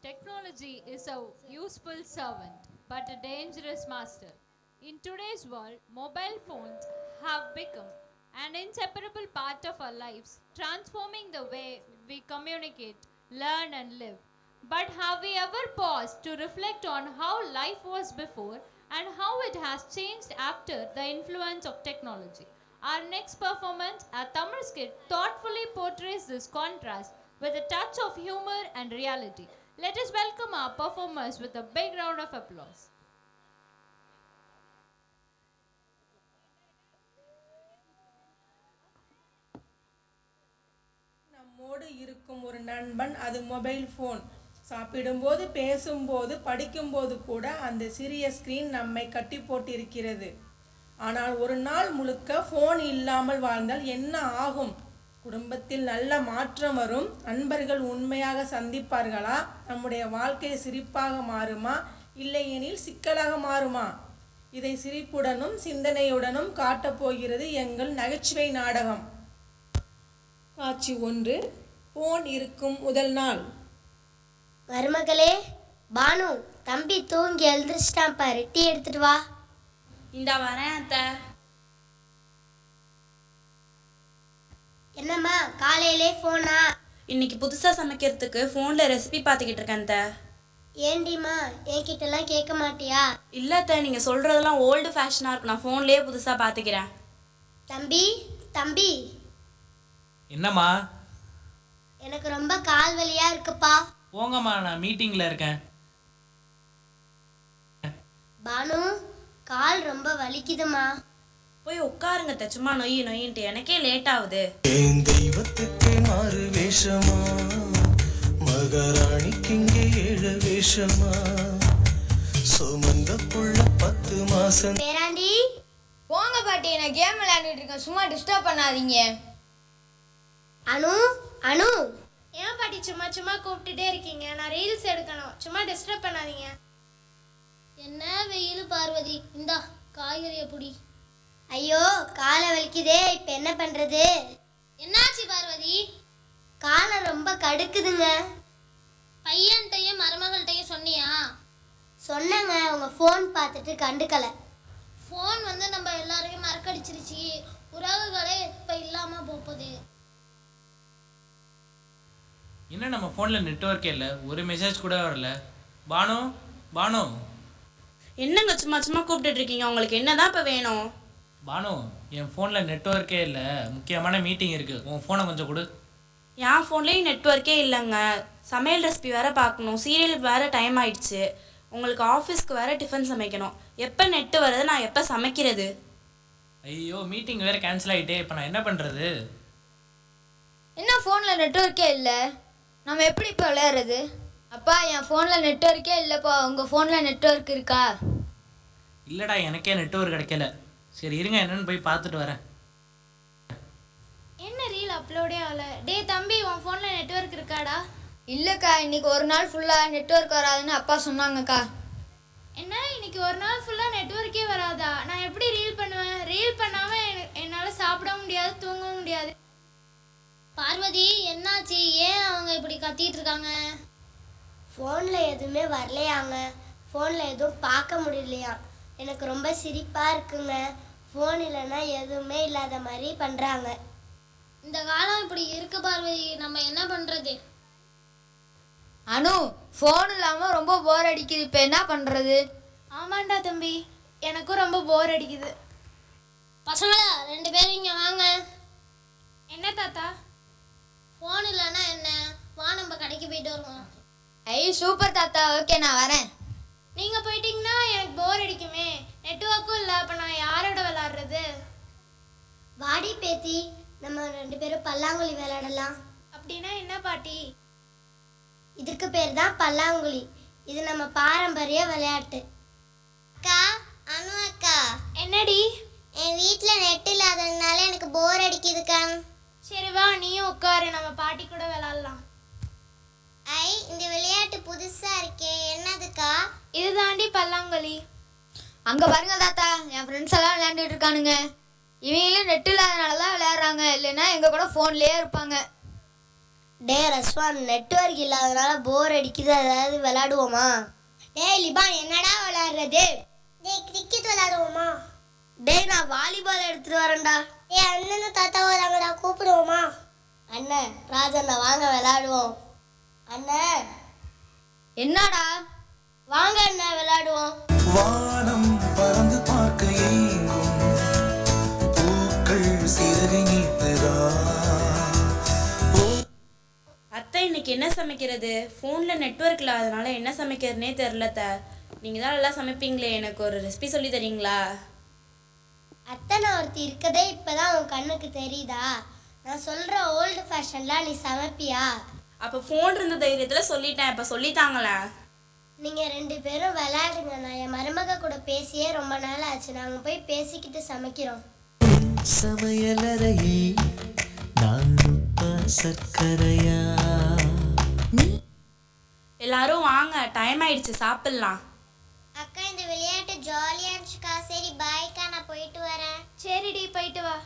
Technology is a useful servant, but a dangerous master. In today's world, mobile phones have become an inseparable part of our lives, transforming the way we communicate, learn, and live. But have we ever paused to reflect on how life was before and how it has changed after the influence of technology? Our next performance, a Tamil skit, thoughtfully portrays this contrast with a touch of humor and reality. Let us welcome our performers with a big round of applause. நம்மோடு இருக்கும் ஒரு நண்பன், அது mobile phone. சாப்பிடும்போது, பேசும்போது, படிக்கும்போது கூட அந்த சிறிய ஸ்கிரீன் நம்மை கட்டி போட்டிருக்கிறது. ஆனால் ஒரு நாள் முழுக்க ஃபோன் இல்லாமல் வாழ்ந்தால் என்ன ஆகும்? குடும்பத்தில் நல்ல மாற்றம் வரும்? நண்பர்கள் உண்மையாக சந்திப்பார்களா? நம்முடைய வாழ்க்கை சிரிப்பாக மாறுமா, இல்லையெனில் சிக்கலாக மாறுமா? இதை சிரிப்புடனும் சிந்தனையுடனும் காட்டப்போகிறது எங்கள் நகைச்சுவை நாடகம். காட்சி 1. ஃபோன் இருக்கும் முதல் நாள். மருமகளே, பானு, தம்பி தூங்கி எழுந்திரிச்சிட்டான் பாரு, டீ எடுத்துட்டு வா. இந்தா வரேன் அத்தை. என்னம்மா காலையிலே ஃபோனா? இன்னைக்கு புதுசாக சமைக்கிறதுக்கு ஃபோனில் ரெசிபி பார்த்துக்கிட்டு இருக்கேன் அத்தை. ஏண்டிம்மா என்கிட்டலாம் கேட்க மாட்டியா? இல்லை அத்தை, நீங்கள் சொல்கிறதெல்லாம் ஓல்டு ஃபேஷனாக இருக்கும். நான் ஃபோன்லேயே புதுசாக பார்த்துக்கிறேன். தம்பி தம்பி, என்னம்மா? எனக்கு ரொம்ப கால் வலியா இருக்குப்பா. போங்கம்மா, நான் மீட்டிங்கில் இருக்கேன். பானு, கால் ரொம்ப வலிக்குதுமா. போய் உட்காருங்க அத்தை, சும்மா நொய்யு நொய்யின்ட்டு எனக்கே லேட் ஆகுது. என் தெய்வத்துக்கு மாறு வேஷமா, மகாராணிக்கு இங்கே 7 வேஷமா, சுமந்த புள்ள 10 மாசம். பேராண்டி, போங்க பாட்டி, நான் கேம் விளையாண்டுட்டு இருக்கேன், சும்மா டிஸ்டர்ப் பண்ணாதீங்க. அனு அனு, ஏன் பாட்டி சும்மா சும்மா கூப்பிட்டுட்டே இருக்கீங்க? நான் ரீல்ஸ் எடுக்கணும், சும்மா டிஸ்டர்ப் பண்ணாதீங்க. என்ன வெயில் பார்வதி, இந்தா காய்கறியை புடி. ஐயோ காலை வலிக்குதே, இப்போ என்ன பண்ணுறது? என்னாச்சு பார்வதி? காலை ரொம்ப கடுக்குதுங்க. பையன்கிட்டையும் மருமகள்கிட்டையும் சொன்னியா? சொன்னங்க, உங்கள் ஃபோன் பார்த்துட்டு கண்டுக்கலை. ஃபோன் வந்து நம்ம எல்லாரையும் மறக்கடிச்சிருச்சு, உறவுகளே இப்போ இல்லாமல் போகுது. என்ன நம்ம ஃபோனில் நெட்வொர்க்கே இல்லை, ஒரு மெசேஜ் கூட வரல. பானு பானு. என்னங்க சும்மா சும்மா கூப்பிட்டுட்டு இருக்கீங்க? உங்களுக்கு என்னதான் இப்போ வேணும்? பானு, என் ஃபோனில் நெட்வொர்க்கே இல்லை, முக்கியமான மீட்டிங் இருக்குது. உன் ஃபோனை கொஞ்சம் கொடு. என் ஃபோன்லேயும் நெட்வொர்க்கே இல்லைங்க. சமையல் ரெசிபி வேறு பார்க்கணும், சீரியல் வேறு டைம் ஆயிடுச்சு, உங்களுக்கு ஆஃபீஸ்க்கு வேறு டிஃபன் சமைக்கணும். எப்போ நெட்டு வருது, நான் எப்போ சமைக்கிறது? ஐயோ, மீட்டிங் வேறு கேன்சல் ஆகிட்டே, இப்போ நான் என்ன பண்ணுறது? என்ன ஃபோனில் நெட்வொர்க்கே இல்லை? நம்ம எப்படி இப்போ விளையாடுறது? அப்பா, என் ஃபோனில் நெட்வொர்க்கே இல்லைப்பா, உங்கள் ஃபோனில் நெட்வொர்க் இருக்கா? இல்லைடா, எனக்கே நெட்வொர்க் கிடைக்கல. சரி இருங்க, என்னன்னு போய் பார்த்துட்டு வரேன். என்ன ரீல் அப்லோடே ஆகல? டே தம்பி, உன் ஃபோனில் நெட்வொர்க் இருக்காடா? இல்லைக்கா, இன்னைக்கு ஒரு நாள் ஃபுல்லாக நெட்வொர்க் வராதுன்னு அப்பா சொன்னாங்கக்கா. என்ன, இன்னைக்கு ஒரு நாள் ஃபுல்லாக நெட்வொர்க்கே வராதா? நான் எப்படி ரீல் பண்ணுவேன்? ரீல் பண்ணாமல் என்னால் சாப்பிடவும் முடியாது, தூங்கவும் முடியாது. பார்வதி, என்னாச்சு? ஏன் அவங்க இப்படி கத்திட்டு இருக்காங்க? ஃபோனில் எதுவுமே வரலையாங்க, ஃபோனில் எதுவும் பார்க்க முடியலையா. எனக்கு ரொம்ப சிரிப்பாக இருக்குங்க. ஃபோன் இல்லைன்னா எதுவுமே இல்லாத மாதிரி பண்ணுறாங்க. இந்த காலம் இப்படி இருக்கு பார்வதி, நம்ம என்ன பண்ணுறது? அனு, ஃபோன் இல்லாமல் ரொம்ப போர் அடிக்குது, இப்போ என்ன பண்ணுறது? ஆமாண்டா தம்பி, எனக்கும் ரொம்ப போர் அடிக்குது. பசங்களா, 2 பேரும் இங்கே வாங்க. என்ன தாத்தா? ஃபோன் இல்லைன்னா என்ன, வா நம்ம கடைக்கு போயிட்டு வருவோம். ஐ சூப்பர் தாத்தா, ஓகே நான் வரேன். நீங்கள் போயிட்டீங்கன்னா எனக்கு போர் அடிக்குமே, நெட்வொர்க்கும் இல்லை, அப்போ நான் யாரோட விளாட்றது? வாடி பேத்தி, நம்ம 2 பேரும் பல்லாங்குழி விளையாடலாம். அப்படின்னா என்ன பாட்டி? இதுக்கு பேர் தான் பல்லாங்குழி. இது நம்ம பாரம்பரிய விளையாட்டு. அக்கா, அனு அக்கா, என்னடி? என் வீட்டில் நெட் இல்லாததுனால எனக்கு போர் அடிக்குதுக்கா. சரி வா, நீயும் உட்காரு, நம்ம பாட்டி கூட விளாட்லாம். ஐ, இந்த விளையாட்டு புதுசா இருக்கே, என்னதுக்கா? இது தாண்டி பல்லாங்குழி. அங்கே பாருங்க தாத்தா, என் ஃப்ரெண்ட்ஸ் எல்லாம் விளையாண்டுட்டு இருக்கானுங்க. இவங்களும் நெட் இல்லாதனால தான் விளையாடுறாங்க, இல்லைன்னா எங்கள் கூட ஃபோன்லேயே இருப்பாங்க. டே ரஸ்வான், நெட்வொர்க் இல்லாதனால போர் அடிக்குது, ஏதாவது விளையாடுவோமா? டேய் லிபான், என்னடா விளையாடுறது? டேய் கிரிக்கெட் விளையாடுவோமா? டேய் நான் வாலிபால் எடுத்துட்டு வரேன்டா. டேய் அண்ணனும் தாத்தா வராங்கடா, கூப்பிடுவோமா? அண்ணன் ராஜண்ணா வாங்க விளையாடுவோம். அண்ணன் என்னடா? வாங்க அண்ணன் விளையாடுவோம். வானம் பறந்து பார்க்க ஏங்கும் பூக்கள் சிறகை நீட்டுதா. அத்தை இன்னைக்கு என்ன சமைக்கிறது? ஃபோனில் நெட்வொர்க் இல்லாதனால என்ன சமைக்கிறதுனே தெரிலத்த. நீங்கள் தான் நல்லா சமைப்பீங்களே, எனக்கு ஒரு ரெசிபி சொல்லி தரீங்களா? அத்தனை ஒருத்தி இருக்கதே இப்போதான் உன் கண்ணுக்கு தெரியுதா? நான் சொல்கிற ஓல்டு ஃபேஷன்லாம் நீ சமைப்பியா? அப்போ ஃபோன் இருந்த தைரியத்தில் சொல்லிட்டேன், இப்போ சொல்லித்தாங்களே. நீங்கள் 2 பேரும் விளையாடுங்க. நான் என் மருமக கூட பேசியே ரொம்ப நாள் ஆச்சு. நாங்கள் போய் பேசிக்கிட்டு சமைக்கிறோம். சமையலறையே நான் உப்பா சர்க்கரையா. எல்லாரும் வாங்க, டைம் ஆயிடுச்சு, சாப்பிட்லாம். அக்கா இந்த விளையாட்டு ஜாலியாக இருந்துச்சுக்கா. சரி பாய்க்கா, நான் போயிட்டு வரேன். சரிடி, போயிட்டு வா.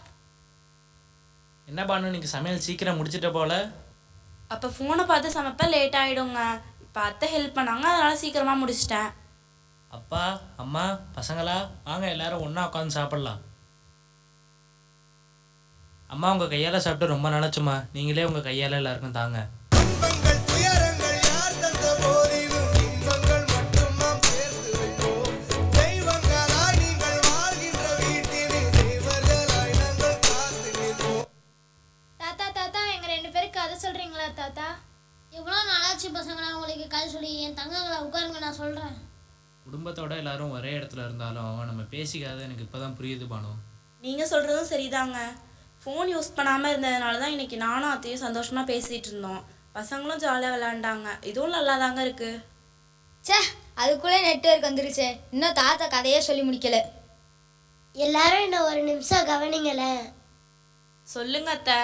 என்ன பானு, இன்னைக்கு சமையல் சீக்கிரம் முடிச்சிட்ட போல. அப்போ ஃபோனை பார்த்து சமைப்ப லேட் ஆகிடுங்க. இப்போ அத்தை ஹெல்ப் பண்ணாங்க, அதனால் சீக்கிரமாக முடிச்சிட்டேன். அப்பா அம்மா பசங்களா வாங்க, எல்லாரும் ஒன்றா உட்காந்து சாப்பிட்லாம். அம்மா உங்கள் கையால் சாப்பிட்டு ரொம்ப நினச்சுமா, நீங்களே உங்கள் கையால் எல்லாருக்கும் தாங்க. தாத்தா தாத்தா, எங்க 2 பேருக்கு கதை சொல்றீங்களா தாத்தா? எவ்வளோ நாளாச்சு பசங்களா உங்களுக்கு கதை சொல்லி. என் தங்கங்களை உட்காருங்க, நான் சொல்கிறேன். குடும்பத்தோட எல்லாரும் ஒரே இடத்துல இருந்தாலும் நம்ம பேசிக்காத எனக்கு இப்போ தான் புரியுது பானு. நீங்கள் சொல்கிறதும் சரிதாங்க. ஃபோன் யூஸ் பண்ணாமல் இருந்ததுனால தான் இன்றைக்கி நானும் அத்தையும் சந்தோஷமாக பேசிகிட்டு இருந்தோம். பசங்களும் ஜாலியாக விளாண்டாங்க. இதுவும் நல்லா தாங்க இருக்குது. ச்சே, அதுக்குள்ளே நெட்வொர்க் வந்துருச்சே. இன்னும் தாத்தா கதையே சொல்லி முடிக்கல. எல்லாரும் என்ன ஒரு நிமிஷம் கவனிங்களேன். சொல்லுங்க அத்தை.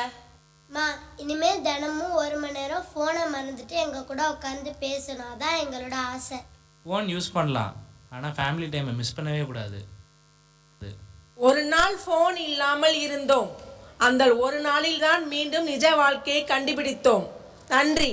மா, இனிமேல் தினமும் 1 மணி நேரம் ஃபோனை மறந்துட்டு எங்கள் கூட உட்காந்து பேசணும். அதான் எங்களோட ஆசை. ஃபோன் யூஸ் பண்ணலாம், ஆனால் ஃபேமிலி டைமை மிஸ் பண்ணவே கூடாது. ஒரு நாள் ஃபோன் இல்லாமல் இருந்தோம். அந்த ஒரு நாளில் தான் மீண்டும் நிஜ வாழ்க்கையை கண்டுபிடித்தோம். நன்றி.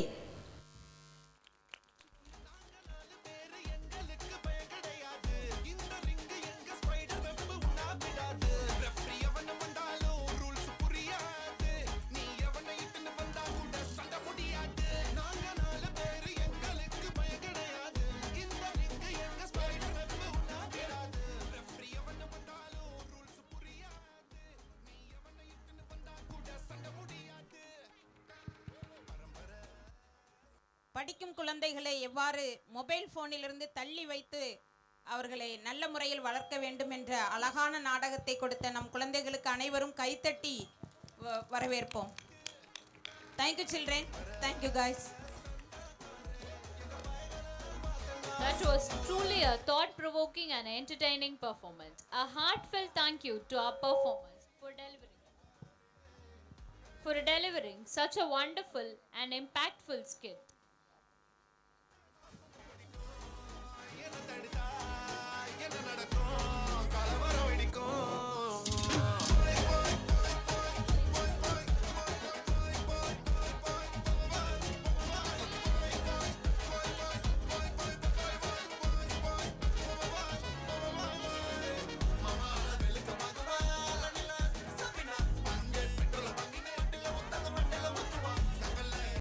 படிக்கும் குழந்தைகளை எவ்வாறு மொபைல் போனிலிருந்து தள்ளி வைத்து அவர்களை நல்ல முறையில் வளர்க்க வேண்டும் என்ற அழகான நாடகத்தை கொடுத்த நம் குழந்தைகளுக்கு அனைவரும் கைத்தட்டி வரவேற்போம். Thank you children. Thank you guys. That was truly a thought-provoking and entertaining performance. A heartfelt thank you to our performers for delivering such a wonderful and impactful skit.